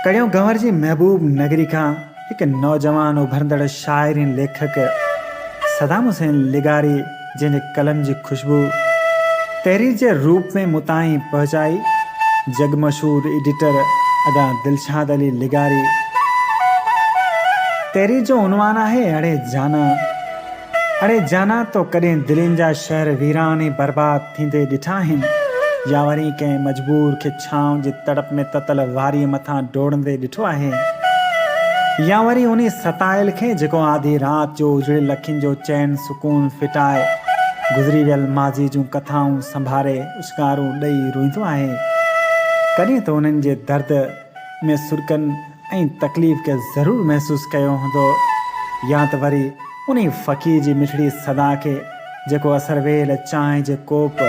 कड़ियों गंवर जी महबूब नगरी का एक नौजवान उभरंदड़ शायर ऐं लेखक सदाम हुसैन लिगारी जंहिंजे कलम जी खुशबू तहरीर जे रूप में मुताईं पहुचाई जग मशहूर एडिटर अदा दिलशाद अली लिगारी। तहरीर जो उनवान है अड़े जाना तो कॾहिं दिलनि जा शहर वीरान ऐं बर्बाद थींदे ॾिठा आहिनि या वरी कंहिं मजबूर खे छांव जी तड़प में ततल वारीअ मथां डोड़ंदे ॾिठो आहे या वरी उन सतायल खे जेको आधी राति जो उजड़ियल अखियुनि जो चैन सुकून फिटाए गुज़री वियल माज़ी जूं कथाऊं संभारे उछकारूं ॾेई रोईंदो आहे। कॾहिं त उन्हनि जे दर्द में सुरकनि ऐं तकलीफ़ खे ज़रूरु महसूसु कयो हूंदो या त वरी उन फ़क़ीर जी मिठड़ी सदा खे जेको असर वेल चांहि जे कोप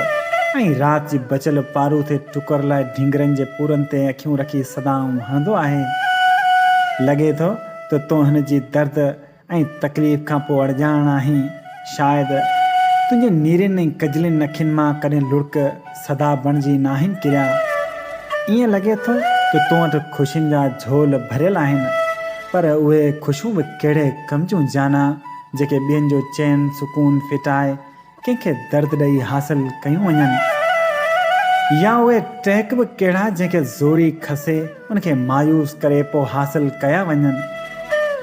ऐं राति जी बचियल पारू ते टुकर लाइ ढींगरनि जे पूरनि ते अखियूं रखी सदाऊं हणंदो आहे। लॻे थो त तूं हिन जी दर्द ऐं तकलीफ़ खां पोइ अणॼाण आहीं। शायदि तुंहिंजे नीरनि ऐं कजलियुनि अखियुनि मां कॾहिं लुड़क सदा बणिजी नाहिनि किरिया। ईअं लॻे थो त तूं वटि ख़ुशियुनि जा झोल भरियल आहिनि पर उहे ख़ुशियूं बि कहिड़े कम जूं जाना जेके ॿियनि जो चैन सुकून फिटाए कंहिंखे दर्द ॾेई हासिल कयूं वञनि या उहे टहक बि कहिड़ा जंहिंखे ज़ोरी खसे उनखे मायूस करे पोइ हासिल कया वञनि।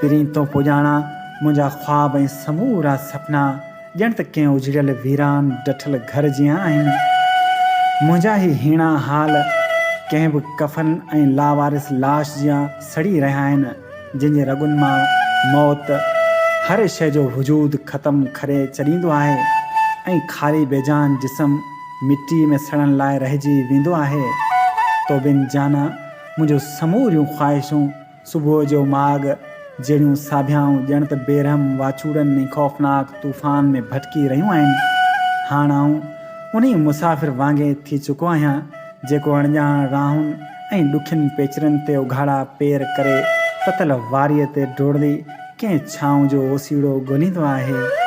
पहिरीं तो पुॼाणा मुंहिंजा ख़्वाब ऐं समूरा सपना ॼण त कंहिं उजड़ियल वीरान डठल घर जीअं आहिनि। मुंहिंजा ई हीणा हाल कंहिं बि कफ़न ऐं लावारिस लाश जीअं सड़ी रहिया आहिनि जंहिंजे रॻुनि मां मौत हर शइ जो वजूद ख़तमु करे छॾींदो आहे ऐं ख़ाली बेजान जिस्म मिट्टी में सड़न लाइ रहिजी वेंदो आहे। तो बिन जाना मुंहिंजो समूरियूं ख़्वाहिशूं सुबुह जो माग जहिड़ियूं साभियाऊं ॼण त बेरहम वाचूड़नि ऐं ख़ौफ़नाक तूफ़ान में भटकी रहियूं आहिनि। हाणे आऊं उन मुसाफ़िर वांगुरु थी चुको आहियां जेको अणॼाण राहुनि ऐं ॾुखियुनि पेचरनि ते उघाड़ा पेर करे ततल वारीअ ते डोड़ंदी कंहिं छांव जो ओसीड़ो ॻोल्हींदो आहे।